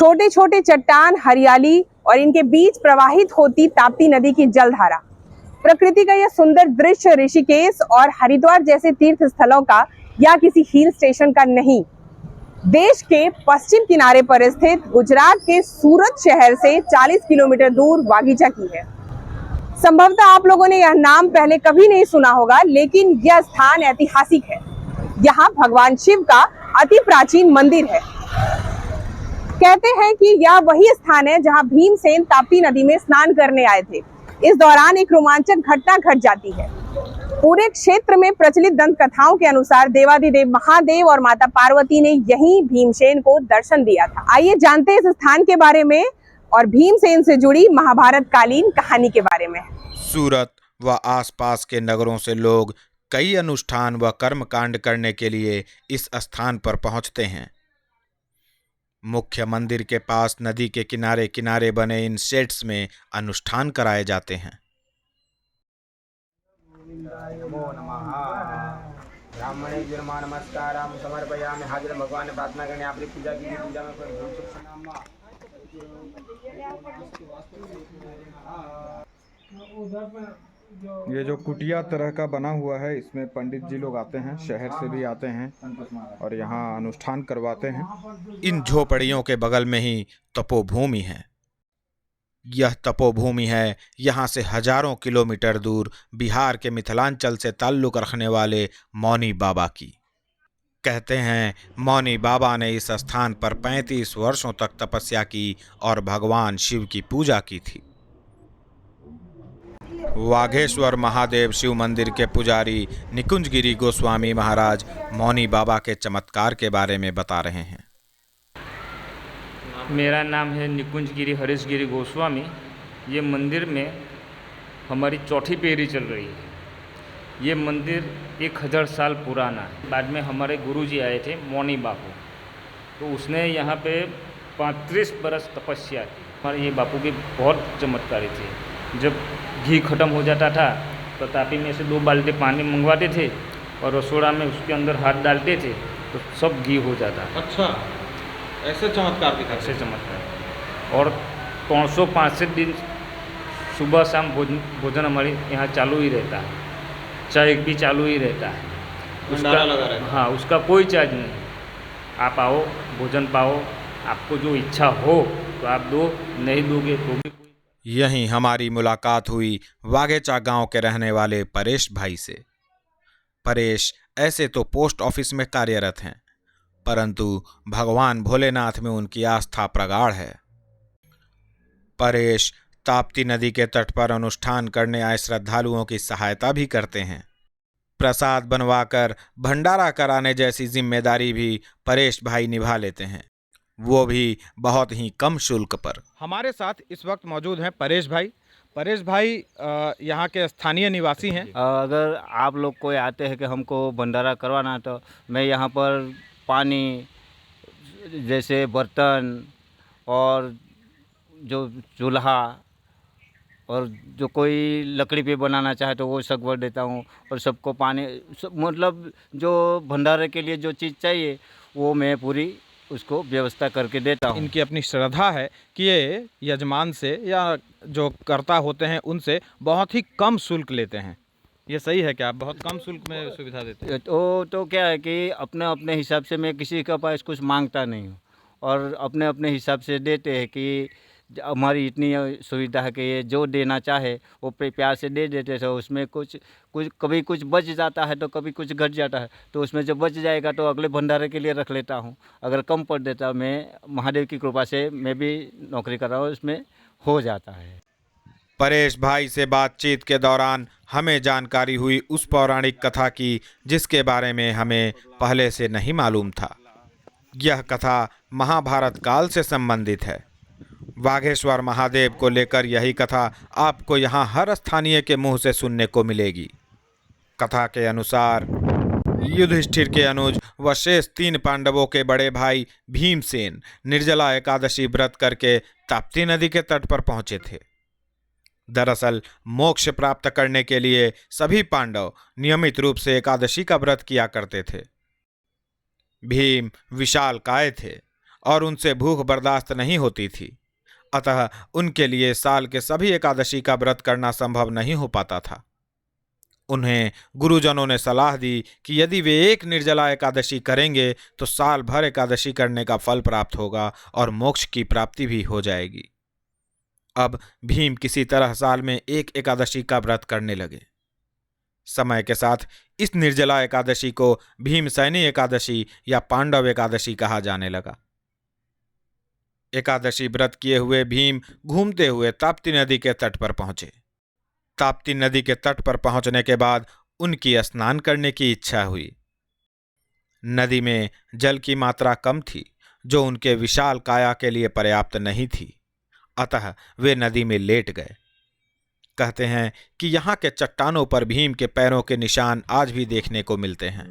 छोटे छोटे चट्टान, हरियाली और इनके बीच प्रवाहित होती ताप्ती नदी की जलधारा। प्रकृति का यह सुंदर दृश्य ऋषिकेश और हरिद्वार जैसे तीर्थ स्थलों का या किसी हिल स्टेशन का नहीं, देश के पश्चिम किनारे पर स्थित गुजरात के सूरत शहर से 40 किलोमीटर दूर वागीचा की है। संभवतः आप लोगों ने यह नाम पहले कभी नहीं सुना होगा, लेकिन यह स्थान ऐतिहासिक है। यहाँ भगवान शिव का अति प्राचीन मंदिर है। कहते हैं कि यह वही स्थान है जहाँ भीमसेन ताप्ती नदी में स्नान करने आए थे। इस दौरान एक रोमांचक घटना घट जाती है। पूरे क्षेत्र में प्रचलित दंत कथाओं के अनुसार देवाधिदेव महादेव और माता पार्वती ने यहीं भीमसेन को दर्शन दिया था। आइए जानते हैं इस स्थान के बारे में और भीमसेन से जुड़ी महाभारत कालीन कहानी के बारे में। सूरत व आसपास के नगरों से लोग कई अनुष्ठान व कर्मकांड करने के लिए इस स्थान पर पहुंचते हैं। मुख्य मंदिर के पास नदी के किनारे किनारे बने इन शेड्स में अनुष्ठान कराए जाते हैं। ब्राह्मणे गिरमा नमस्कारम समर्पयामि। हाजिर भगवान ने प्रार्थना करने आपकी पूजा की। पूजा में कोई भूल चूक ये जो कुटिया तरह का बना हुआ है, इसमें पंडित जी लोग आते हैं, शहर से भी आते हैं और यहाँ अनुष्ठान करवाते हैं। इन झोपड़ियों के बगल में ही तपोभूमि है। यह तपोभूमि है यहाँ से हजारों किलोमीटर दूर बिहार के मिथिलांचल से ताल्लुक रखने वाले मौनी बाबा की। कहते हैं मौनी बाबा ने इस स्थान पर 35 वर्षों तक तपस्या की और भगवान शिव की पूजा की थी। वाघेश्वर महादेव शिव मंदिर के पुजारी निकुंजगिरी गोस्वामी महाराज मौनी बाबा के चमत्कार के बारे में बता रहे हैं। मेरा नाम है निकुंजगिरी हरीशगिरी गोस्वामी। ये मंदिर में हमारी चौथी पीढ़ी चल रही है। ये मंदिर 1000 साल पुराना है। बाद में हमारे गुरुजी आए थे मौनी बापू, तो उसने यहाँ पे 35 बरस तपस्या की। हमारे ये बापू के बहुत चमत्कारी थे। जब घी खत्म हो जाता था तो तापी में से 2 बाल्टी पानी मंगवाते थे और रसोड़ा में उसके अंदर हाथ डालते थे तो सब घी हो जाता। अच्छा, ऐसे चमत्कार दिखा। ऐसे चमत्कार। और 365 दिन सुबह शाम भोजन हमारे यहाँ चालू ही रहता है। चाय भी चालू ही रहता है। भंडारा लगा रहता है। हाँ, उसका कोई चार्ज नहीं। आप आओ, भोजन पाओ, आपको जो इच्छा हो तो आप दो, नहीं दोगे तो भी। यहीं हमारी मुलाकात हुई वाघेचा गांव के रहने वाले परेश भाई से। परेश ऐसे तो पोस्ट ऑफिस में कार्यरत हैं, परंतु भगवान भोलेनाथ में उनकी आस्था प्रगाढ़ है। परेश ताप्ती नदी के तट पर अनुष्ठान करने आए श्रद्धालुओं की सहायता भी करते हैं। प्रसाद बनवाकर भंडारा कराने जैसी जिम्मेदारी भी परेश भाई निभा लेते हैं, वो भी बहुत ही कम शुल्क पर। हमारे साथ इस वक्त मौजूद हैं परेश भाई। परेश भाई यहाँ के स्थानीय निवासी हैं। अगर आप लोग कोई आते हैं कि हमको भंडारा करवाना, तो मैं यहाँ पर पानी, जैसे बर्तन और जो चूल्हा और जो कोई लकड़ी पे बनाना चाहे तो वो सगवड़ देता हूँ। और सबको पानी मतलब जो भंडारे के लिए जो चीज़ चाहिए वो मैं पूरी उसको व्यवस्था करके देता हूँ। इनकी अपनी श्रद्धा है कि ये यजमान से या जो कर्ता होते हैं उनसे बहुत ही कम शुल्क लेते हैं। ये सही है क्या? आप बहुत कम शुल्क में सुविधा देते हैं? तो क्या है कि अपने अपने हिसाब से मैं किसी के पास कुछ मांगता नहीं हूँ और अपने अपने हिसाब से देते हैं कि हमारी इतनी सुविधा है कि ये जो देना चाहे वो प्यार से दे देते थे। उसमें कुछ कभी कुछ बच जाता है तो कभी कुछ घट जाता है, तो उसमें जब बच जाएगा तो अगले भंडारे के लिए रख लेता हूँ। अगर कम पड़ देता, मैं महादेव की कृपा से मैं भी नौकरी कर रहा हूँ, उसमें हो जाता है। परेश भाई से बातचीत के दौरान हमें जानकारी हुई उस पौराणिक कथा की जिसके बारे में हमें पहले से नहीं मालूम था। यह कथा महाभारत काल से संबंधित है। वाघेश्वर महादेव को लेकर यही कथा आपको यहाँ हर स्थानीय के मुंह से सुनने को मिलेगी। कथा के अनुसार युधिष्ठिर के अनुज व शेष 3 पांडवों के बड़े भाई भीमसेन निर्जला एकादशी व्रत करके ताप्ती नदी के तट पर पहुंचे थे। दरअसल मोक्ष प्राप्त करने के लिए सभी पांडव नियमित रूप से एकादशी का व्रत किया करते थे। भीम विशाल काय थे, और उनसे भूख बर्दाश्त नहीं होती थी। अतः उनके लिए साल के सभी एकादशी का व्रत करना संभव नहीं हो पाता था। उन्हें गुरुजनों ने सलाह दी कि यदि वे एक निर्जला एकादशी करेंगे तो साल भर एकादशी करने का फल प्राप्त होगा और मोक्ष की प्राप्ति भी हो जाएगी। अब भीम किसी तरह साल में एक एकादशी का व्रत करने लगे। समय के साथ इस निर्जला एकादशी को भीमसेनी एकादशी या पांडव एकादशी कहा जाने लगा। एकादशी व्रत किए हुए भीम घूमते हुए ताप्ती नदी के तट पर पहुंचे। ताप्ती नदी के तट पर पहुंचने के बाद उनकी स्नान करने की इच्छा हुई। नदी में जल की मात्रा कम थी, जो उनके विशाल काया के लिए पर्याप्त नहीं थी। अतः वे नदी में लेट गए। कहते हैं कि यहाँ के चट्टानों पर भीम के पैरों के निशान आज भी देखने को मिलते हैं।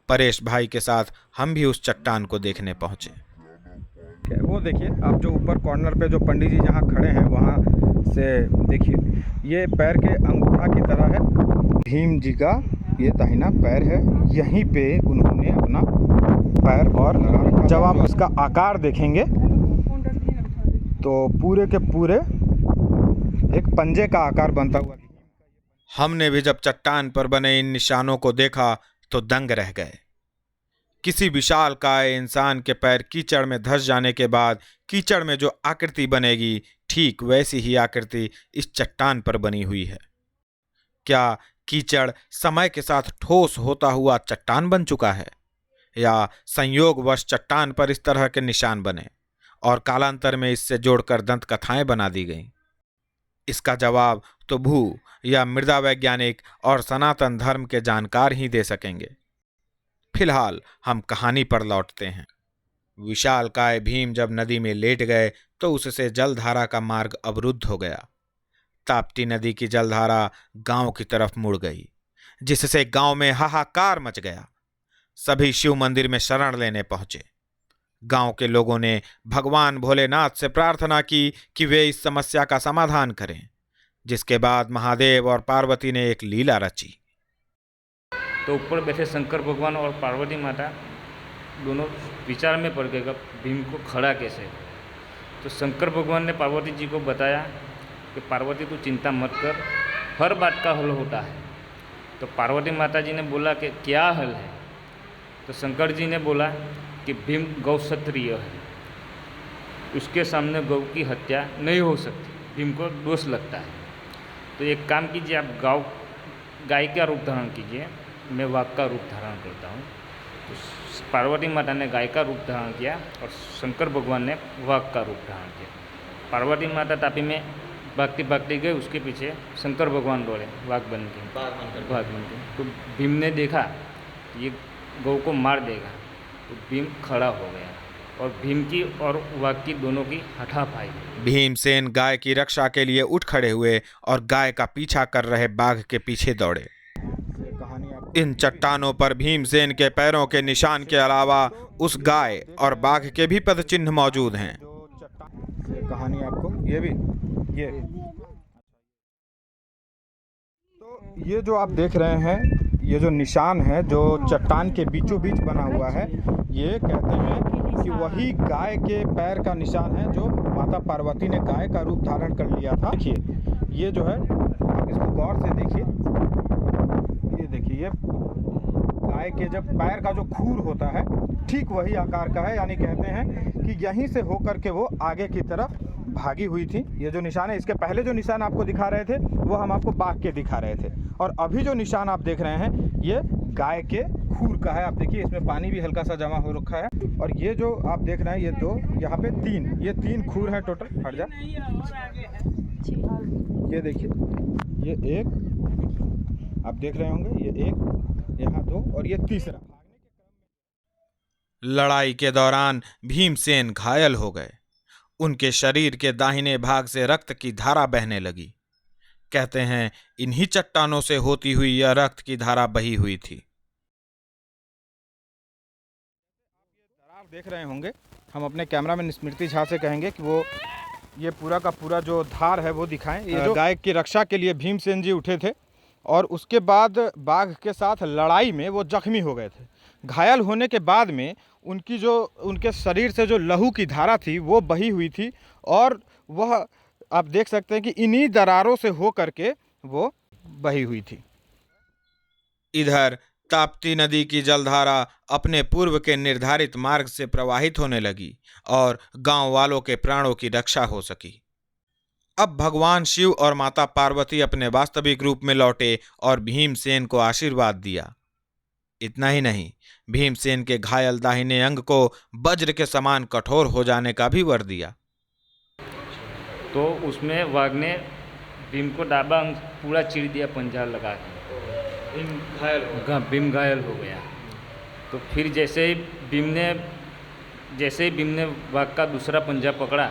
परेश भाई के साथ हम भी उस चट्टान को देखने पहुंचे। वो देखिए, आप जो ऊपर कॉर्नर पे जो पंडित जी जहाँ खड़े हैं वहाँ से देखिए, ये पैर के अंगूठा की तरह है। भीम जी का ये दाहिना पैर है, यहीं पे उन्होंने अपना पैर और लगा रखा। जब आप इसका आकार देखेंगे तो पूरे के पूरे एक पंजे का आकार बनता हुआ। हमने भी जब चट्टान पर बने इन निशानों को देखा तो दंग रह गए। किसी विशालकाय इंसान के पैर कीचड़ में धंस जाने के बाद कीचड़ में जो आकृति बनेगी, ठीक वैसी ही आकृति इस चट्टान पर बनी हुई है। क्या कीचड़ समय के साथ ठोस होता हुआ चट्टान बन चुका है, या संयोगवश चट्टान पर इस तरह के निशान बने और कालांतर में इससे जोड़कर दंत कथाएं बना दी गईं? इसका जवाब तो भू या मृदा वैज्ञानिक और सनातन धर्म के जानकार ही दे सकेंगे। फिलहाल हम कहानी पर लौटते हैं। विशालकाय भीम जब नदी में लेट गए तो उससे जलधारा का मार्ग अवरुद्ध हो गया। ताप्ती नदी की जलधारा गांव की तरफ मुड़ गई, जिससे गांव में हाहाकार मच गया। सभी शिव मंदिर में शरण लेने पहुंचे। गांव के लोगों ने भगवान भोलेनाथ से प्रार्थना की कि वे इस समस्या का समाधान करें, जिसके बाद महादेव और पार्वती ने एक लीला रची। तो ऊपर बैठे शंकर भगवान और पार्वती माता दोनों विचार में पड़ गए कि भीम को खड़ा कैसे। तो शंकर भगवान ने पार्वती जी को बताया कि पार्वती तू चिंता मत कर, हर बात का हल होता है। तो पार्वती माता जी ने बोला कि क्या हल है। तो शंकर जी ने बोला कि भीम गौ क्षत्रिय है, उसके सामने गौ की हत्या नहीं हो सकती, भीम को दोष लगता है। तो एक काम कीजिए, आप गाय का रूप धारण कीजिए, मैं वाघ का रूप धारण करता हूँ। तो पार्वती माता ने गाय का रूप धारण किया और शंकर भगवान ने वाघ का रूप धारण किया। पार्वती माता तापी में भागती भागती गई, उसके पीछे शंकर भगवान दौड़े वाघ बन के। तो भीम ने देखा ये गौ को मार देगा, तो भीम खड़ा हो गया और भीम की और वाघ की दोनों की हाथापाई। भीमसेन गाय की रक्षा के लिए उठ खड़े हुए और गाय का पीछा कर रहे बाघ के पीछे दौड़े। इन चट्टानों पर भीमसेन के पैरों के निशान के अलावा उस गाय और बाघ के भी पद चिन्ह मौजूद हैं। कहानी आपको ये तो ये जो आप देख रहे हैं, ये जो निशान है जो चट्टान के बीचों बीच बना हुआ है, ये कहते हैं कि वही गाय के पैर का निशान है जो माता पार्वती ने गाय का रूप धारण कर लिया था। देखिए ये जो है, आप इसको गौर से देखिए, ये देखिए, ये गाय के जब पैर का जो खूर होता है ठीक वही आकार का है। यानी कहते हैं कि यहीं से होकर के वो आगे की तरफ भागी हुई थी। ये जो निशान है, इसके पहले जो निशान आपको दिखा रहे थे वो हम आपको बाघ के दिखा रहे थे, और अभी जो निशान आप देख रहे हैं ये गाय के खूर का है। आप देखिए इसमें पानी भी हल्का सा जमा हो रखा है, और ये जो आप देख रहे हैं ये दो, यहाँ पे तीन खूर है टोटल। हट जा, ये देखिए, ये एक आप देख रहे होंगे, ये एक, यहाँ दो, और ये तीसरा। लड़ाई के दौरान भीमसेन घायल हो गए। उनके शरीर के दाहिने भाग से रक्त की धारा बहने लगी। कहते हैं इन्हीं चट्टानों से होती हुई यह रक्त की धारा बही हुई थी। दरार देख रहे होंगे, हम अपने कैमरामैन स्मृति झा से कहेंगे कि वो ये पूरा का पूरा जो धार है वो दिखाएं। ये जो गाय की रक्षा के लिए भीमसेन जी उठे थे और उसके बाद बाघ के साथ लड़ाई में वो जख्मी हो गए थे। घायल होने के बाद में उनकी जो उनके शरीर से जो लहू की धारा थी वो बही हुई थी, और वह आप देख सकते हैं कि इन्हीं दरारों से हो करके वो बही हुई थी। इधर ताप्ती नदी की जलधारा अपने पूर्व के निर्धारित मार्ग से प्रवाहित होने लगी और गांव वालों के प्राणों की रक्षा हो सकी। अब भगवान शिव और माता पार्वती अपने वास्तविक रूप में लौटे और भीमसेन को आशीर्वाद दिया। इतना ही नहीं, भीमसेन के घायल दाहिने अंग को वज्र के समान कठोर हो जाने का भी वर दिया। तो उसमें वाघ ने भीम को डाबा अंग पूरा चीर दिया पंजा लगा के। भीम घायल हो गया। तो फिर जैसे ही भीम ने वाघ का दूसरा पंजा पकड़ा,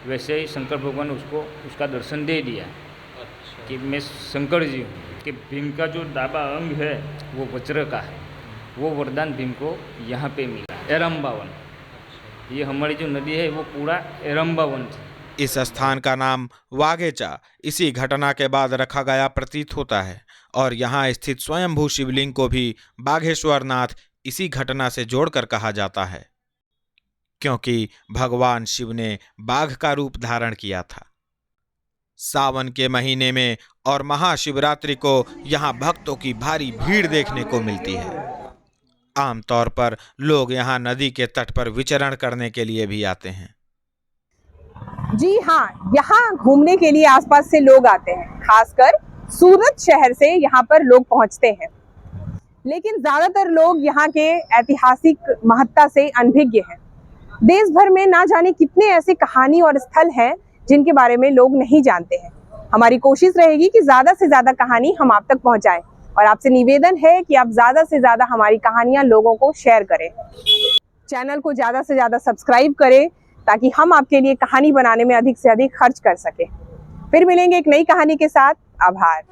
वैसे ही शंकर भगवान ने उसको उसका दर्शन दे दिया कि मैं शंकर जी हूँ, कि भीम का जो डाबा अंग है वो वज्र का है। वो वरदान भीम को यहाँ पे मिला। एरम्बावन, ये हमारी जो नदी है वो पूरा एरम्बावन थी। इस स्थान का नाम वाघेचा इसी घटना के बाद रखा गया प्रतीत होता है, और यहाँ स्थित स्वयंभू शिवलिंग को भी बाघेश्वरनाथ इसी घटना से जोड़कर कहा जाता है, क्योंकि भगवान शिव ने बाघ का रूप धारण किया था। सावन के महीने में और महाशिवरात्रि को यहाँ भक्तों की भारी भीड़ देखने को मिलती है। आमतौर पर लोग यहाँ नदी के तट पर विचरण करने के लिए भी आते हैं। जी हाँ, यहाँ घूमने के लिए आसपास से लोग आते हैं, खासकर सूरत शहर से यहाँ पर लोग पहुँचते हैं। लेकिन ज्यादातर लोग यहाँ के ऐतिहासिक महत्ता से अनभिज्ञ हैं। देश भर में ना जाने कितने ऐसे कहानी और स्थल हैं जिनके बारे में लोग नहीं जानते हैं। हमारी कोशिश रहेगी कि ज्यादा से ज्यादा कहानी हम आप तक पहुँचाएं, और आपसे निवेदन है कि आप ज्यादा से ज्यादा हमारी कहानियां लोगों को शेयर करें। चैनल को ज्यादा से ज्यादा सब्सक्राइब करें ताकि हम आपके लिए कहानी बनाने में अधिक से अधिक खर्च कर सकें। फिर मिलेंगे एक नई कहानी के साथ। आभार।